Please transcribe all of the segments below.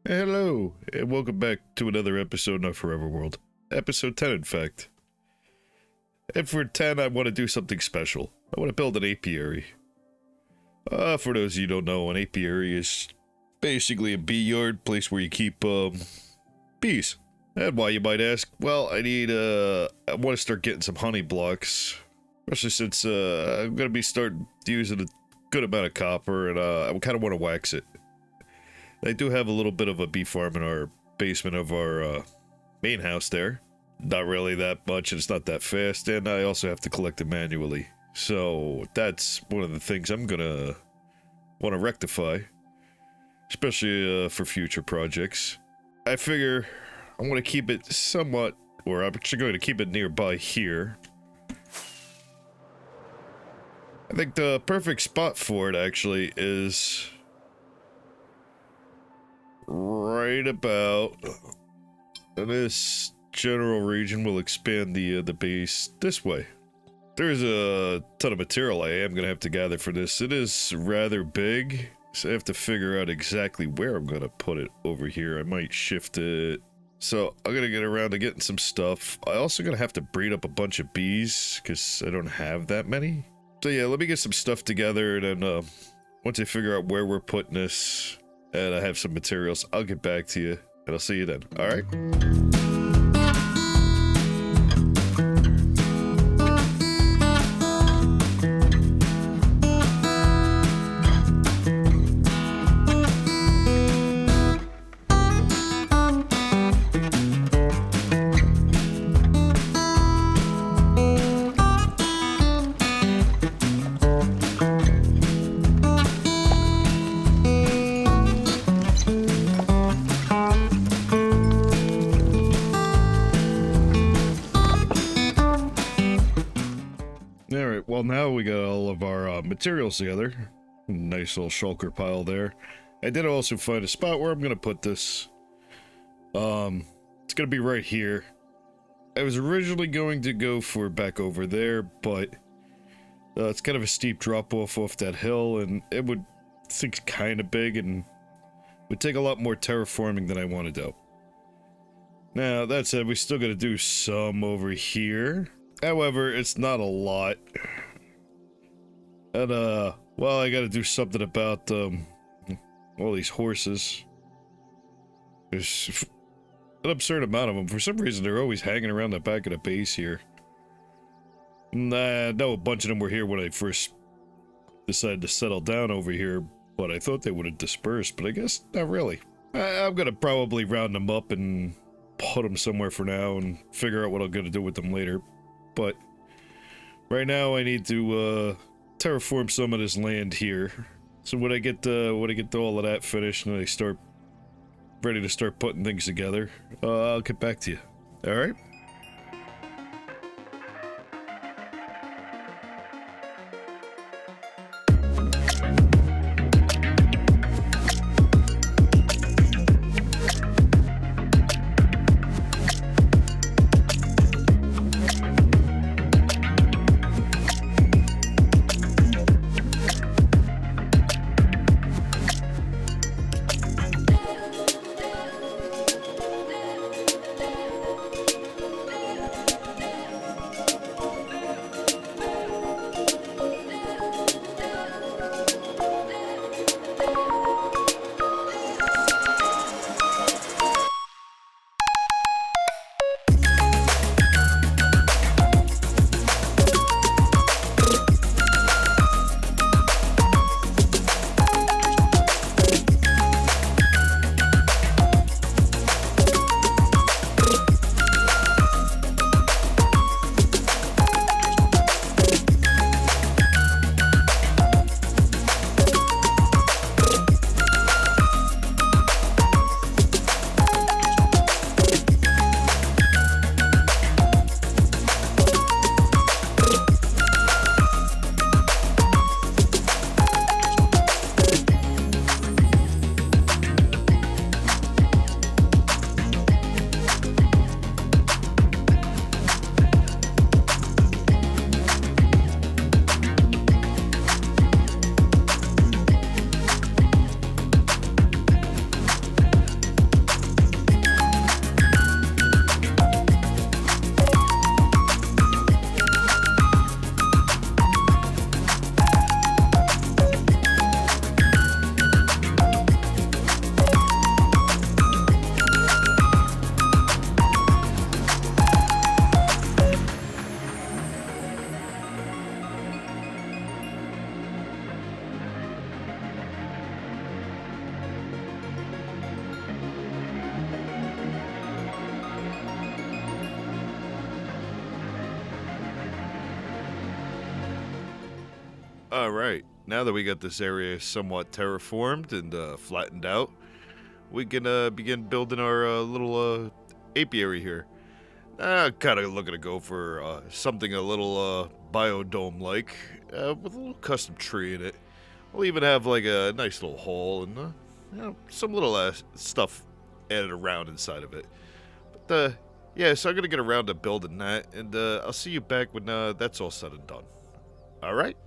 Hello, and welcome back to another episode of Forever World. Episode 10, in fact. And for 10, I want to do something special. I want to build an apiary. For those of you who don't know, an apiary is basically a bee yard, place where you keep, bees. And why, you might ask? Well, I want to start getting some honey blocks. Especially since, I'm going to be starting using a good amount of copper, and, I kind of want to wax it. I do have a little bit of a bee farm in our basement of our main house there. Not really that much, and it's not that fast, and I also have to collect it manually. So that's one of the things I'm gonna want to rectify, especially for future projects. I figure I'm going to keep it somewhat, or I'm actually going to keep it nearby here. I think the perfect spot for it actually is right about this general region. Will expand the base this way. There's a ton of material I am gonna have to gather for this. It is rather big, so I have to figure out exactly where I'm gonna put it over here. I might shift it. So I'm gonna get around to getting some stuff. I also gonna have to breed up a bunch of bees because I don't have that many. So yeah, let me get some stuff together, and then once I figure out where we're putting this and I have some materials, I'll get back to you, and I'll see you then. All right? Alright, well now we got all of our materials together. Nice little shulker pile there. I did also find a spot where I'm gonna put this. It's gonna be right here. I was originally going to go for back over there, but it's kind of a steep drop off that hill, and it would, I think, kind of big, and would take a lot more terraforming than I want to do. Now, that said, we still gotta do some over here. However, it's not a lot. And, well, I gotta do something about, all these horses. There's an absurd amount of them. For some reason, they're always hanging around the back of the base here. Nah, I know a bunch of them were here when I first decided to settle down over here, but I thought they would have dispersed, but I guess not really. I'm gonna probably round them up and put them somewhere for now and figure out what I'm gonna do with them later. But right now I need to terraform some of this land here. So when I get all of that finished and I start ready to start putting things together, I'll get back to you. All right? Alright, now that we got this area somewhat terraformed and flattened out, we can begin building our little apiary here. Kind of looking to go for something a little biodome-like, with a little custom tree in it. We'll even have like a nice little hole and some little stuff added around inside of it. But yeah, so I'm gonna get around to building that, and I'll see you back when that's all said and done. All right.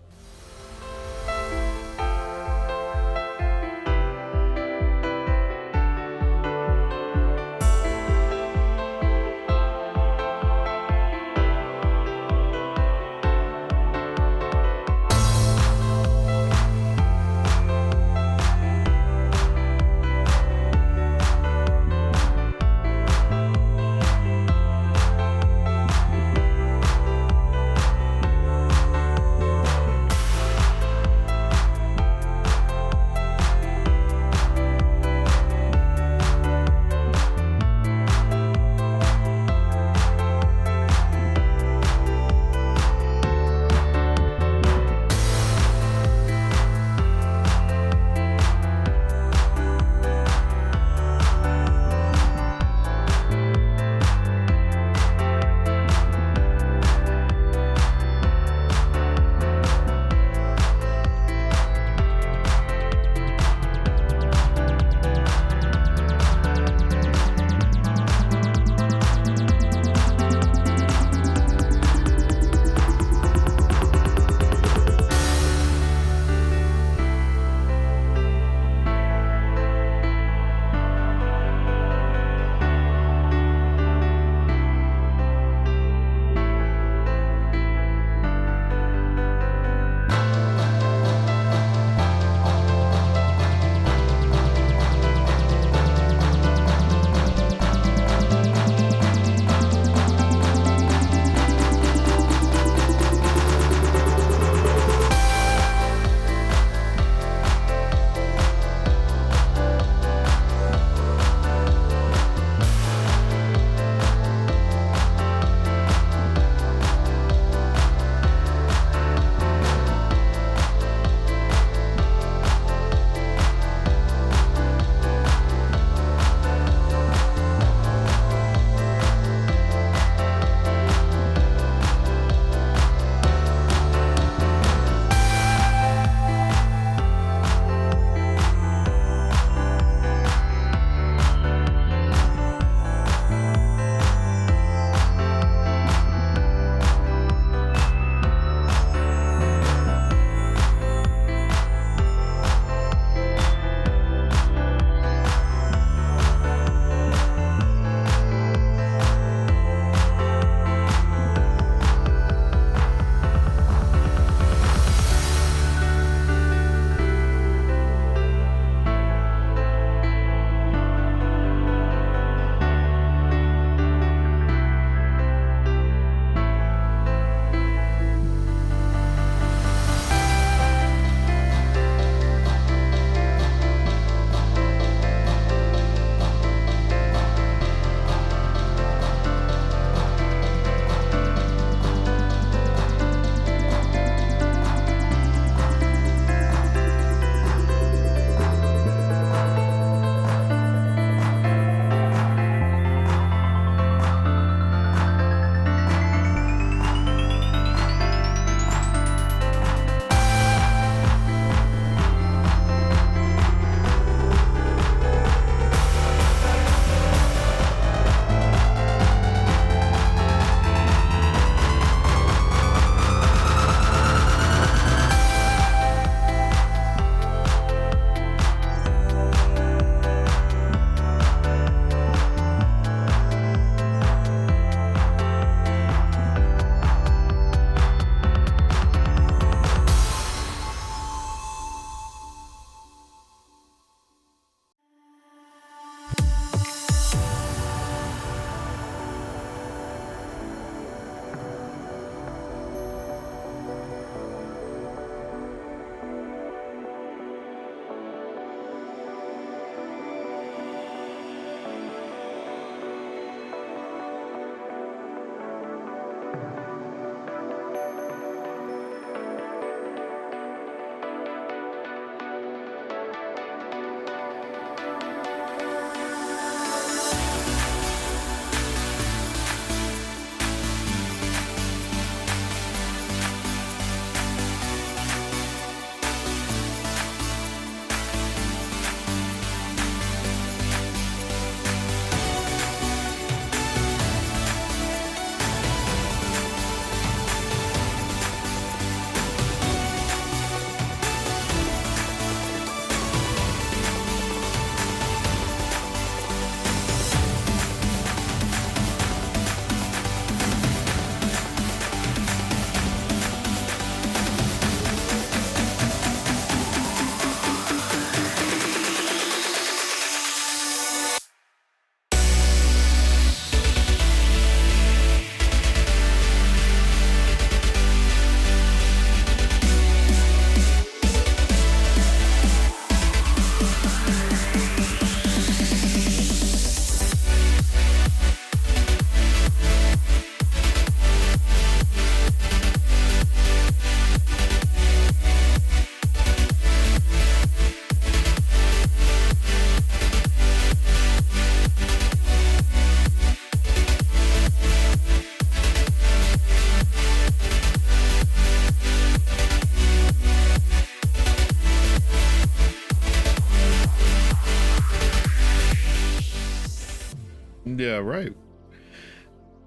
Yeah, right.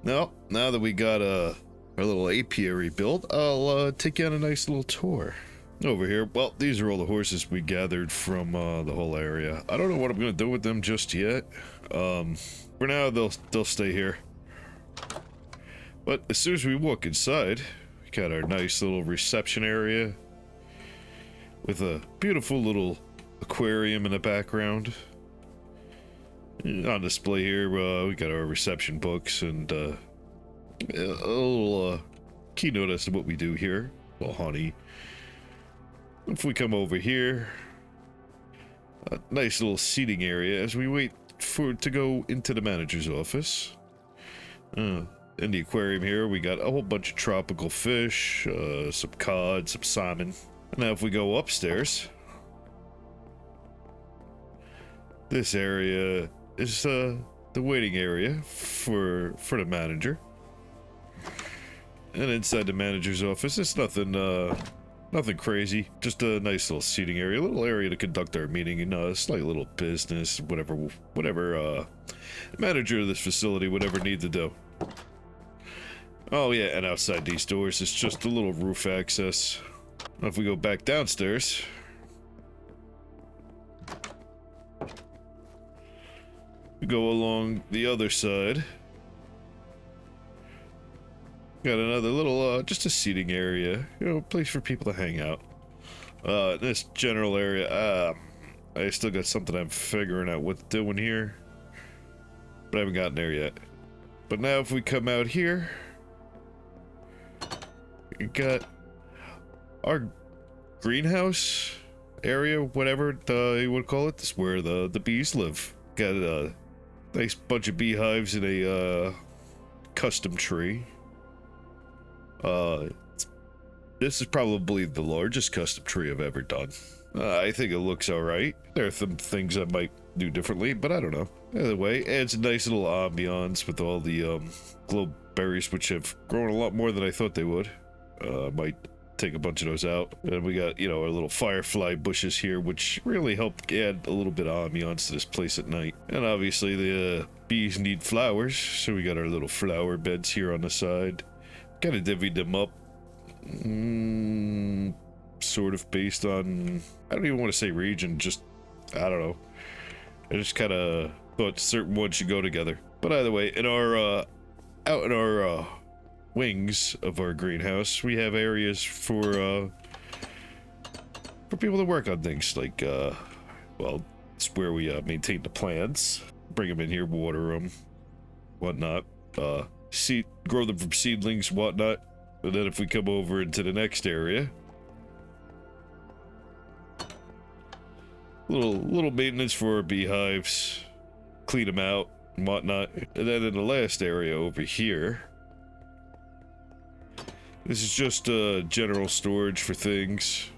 Now that we got our little apiary built, I'll take you on a nice little tour. Over here, well, these are all the horses we gathered from the whole area. I don't know what I'm gonna do with them just yet. For now, they'll stay here. But as soon as we walk inside, we got our nice little reception area with a beautiful little aquarium in the background. On display here, we got our reception books and a little keynote as to what we do here. Well, honey. If we come over here, a nice little seating area as we wait to go into the manager's office. In the aquarium here, we got a whole bunch of tropical fish, some cod, some salmon. And now if we go upstairs, this area is the waiting area for the manager. And inside the manager's office, it's nothing crazy, just a nice little seating area, a little area to conduct our meeting, and a slight little business, whatever the manager of this facility would ever need to do. Oh yeah, and outside these doors, it's just a little roof access. Now if we go back downstairs, we go along the other side. Got another little, just a seating area, you know, place for people to hang out. This general area, I still got something I'm figuring out what to do in here, but I haven't gotten there yet. But now if we come out here, we got our greenhouse area, whatever you would call it. This is where the bees live. Got a nice bunch of beehives in a custom tree. This is probably the largest custom tree I've ever done. I think it looks alright. There are some things I might do differently, but I don't know. Either way, it's a nice little ambiance with all the globe berries, which have grown a lot more than I thought they would. Might take a bunch of those out. And we got, you know, our little firefly bushes here, which really help add a little bit of ambiance to this place at night. And obviously the bees need flowers, so we got our little flower beds here on the side. Kind of divvied them up, sort of based on, I don't even want to say region, just, I don't know. I just kind of thought certain ones should go together. But either way, in our, out in our, wings of our greenhouse, we have areas for people to work on things, like, well, it's where we, maintain the plants, bring them in here, water them, whatnot, grow them from seedlings, whatnot. And then if we come over into the next area, little maintenance for our beehives, clean them out and whatnot. And then in the last area over here, this is just general storage for things,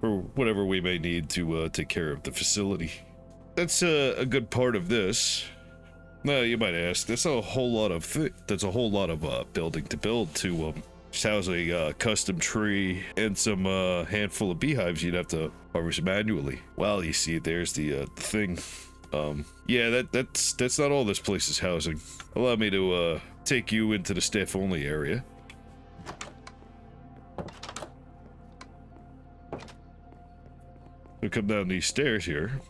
for whatever we may need to take care of the facility. That's a good part of this. Now you might ask, that's a whole lot of building to build to just house a custom tree and some handful of beehives you'd have to harvest manually. Well, you see, there's the thing. Yeah, that's not all this place is housing. Allow me to take you into the staff only area. We come down these stairs here.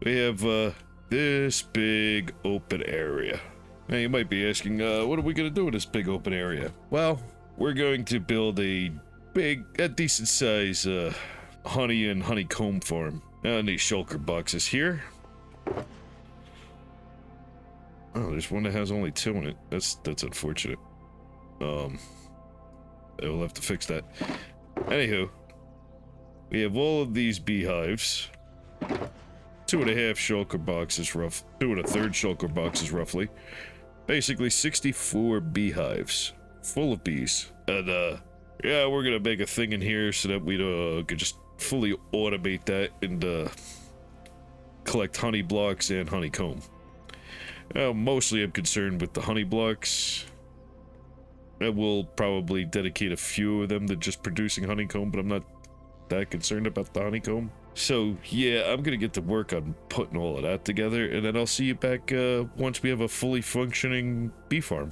We have this big open area. Now you might be asking, what are we gonna do with this big open area? Well, we're going to build a decent size honey and honeycomb farm. Now these shulker boxes here. Oh, there's one that has only 2 in it. That's unfortunate. We'll have to fix that. Anywho, we have all of these beehives. 2 1/2 shulker boxes, 2 1/3 shulker boxes, roughly. Basically 64 beehives full of bees. And yeah, we're gonna make a thing in here so that we could just fully automate that and collect honey blocks and honeycomb. Mostly I'm concerned with the honey blocks. I will probably dedicate a few of them to just producing honeycomb, but I'm not that concerned about the honeycomb. So, yeah, I'm gonna get to work on putting all of that together, and then I'll see you back once we have a fully functioning bee farm.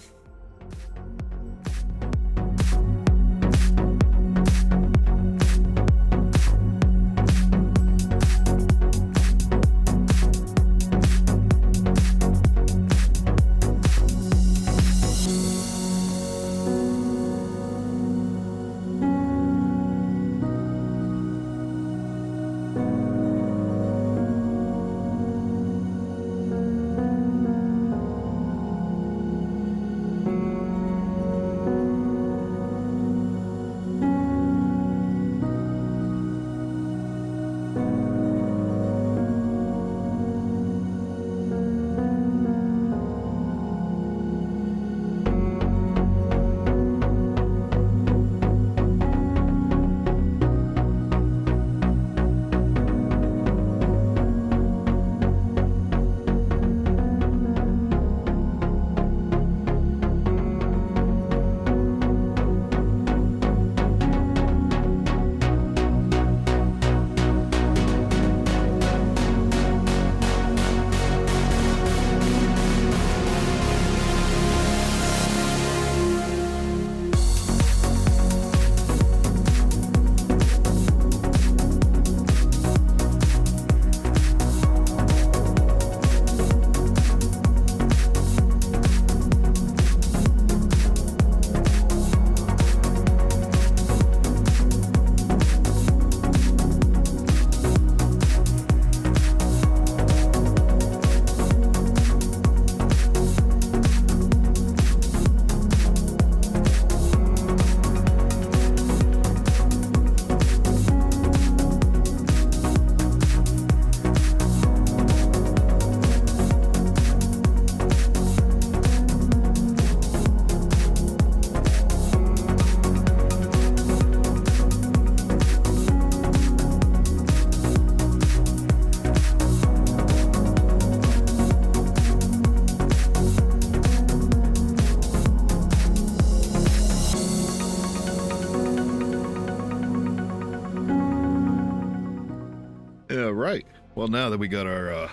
Yeah, right. Well, now that we got our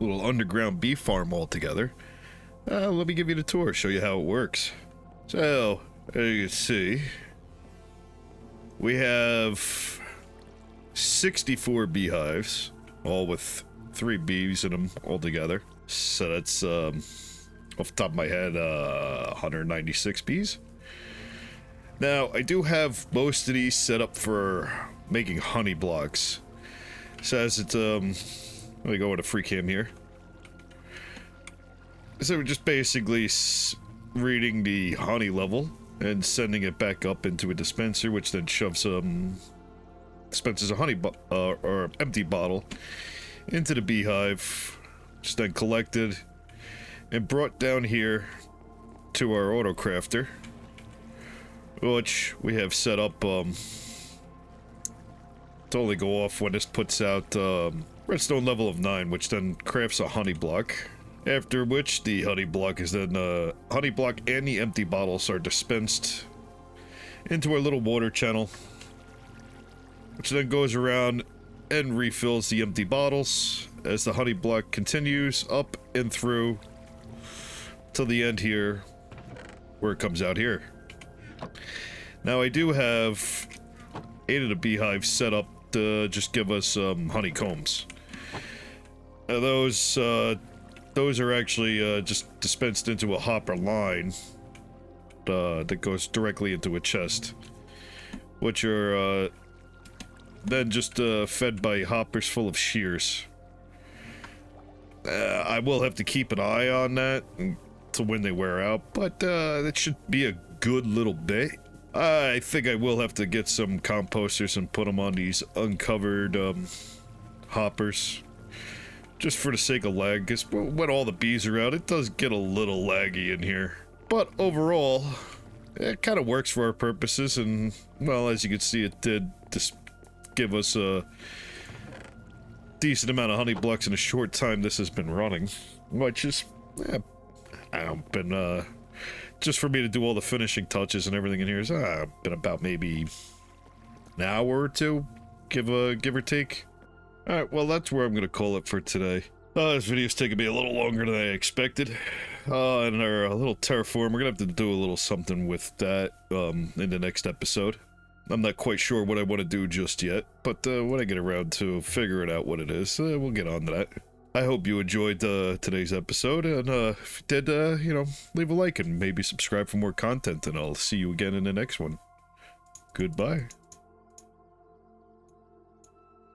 little underground bee farm all together, let me give you the tour, show you how it works. So, as you can see, we have 64 beehives, all with 3 bees in them all together. So that's, off the top of my head, 196 bees. Now, I do have most of these set up for making honey blocks. Says it's, let me go with a free cam here. So we're just basically reading the honey level and sending it back up into a dispenser, which then shoves dispenses a honey or empty bottle into the beehive, which is then collected and brought down here to our autocrafter, which we have set up to only go off when this puts out redstone level of 9, which then crafts a honey block. After which the honey block is then honey block and the empty bottles are dispensed into our little water channel, which then goes around and refills the empty bottles as the honey block continues up and through till the end here, where it comes out here. Now I do have 8 of the beehives set up to just give us honeycombs. Those are actually just dispensed into a hopper line that goes directly into a chest, which are then just fed by hoppers full of shears. I will have to keep an eye on that to when they wear out, but that should be a good little bit. I think I will have to get some composters and put them on these uncovered hoppers, just for the sake of lag, because when all the bees are out, it does get a little laggy in here. But overall, it kind of works for our purposes, and, well, as you can see, it did just give us a decent amount of honey blocks in a short time this has been running, which is, just for me to do all the finishing touches and everything in here has been about maybe an hour or two, give or take. Alright, well, that's where I'm gonna call it for today. This video's taking me a little longer than I expected. And our little terraform, we're gonna have to do a little something with that, in the next episode. I'm not quite sure what I want to do just yet, but when I get around to figuring out what it is, we'll get on to that. I hope you enjoyed today's episode, and if you did, you know, leave a like and maybe subscribe for more content, and I'll see you again in the next one. Goodbye.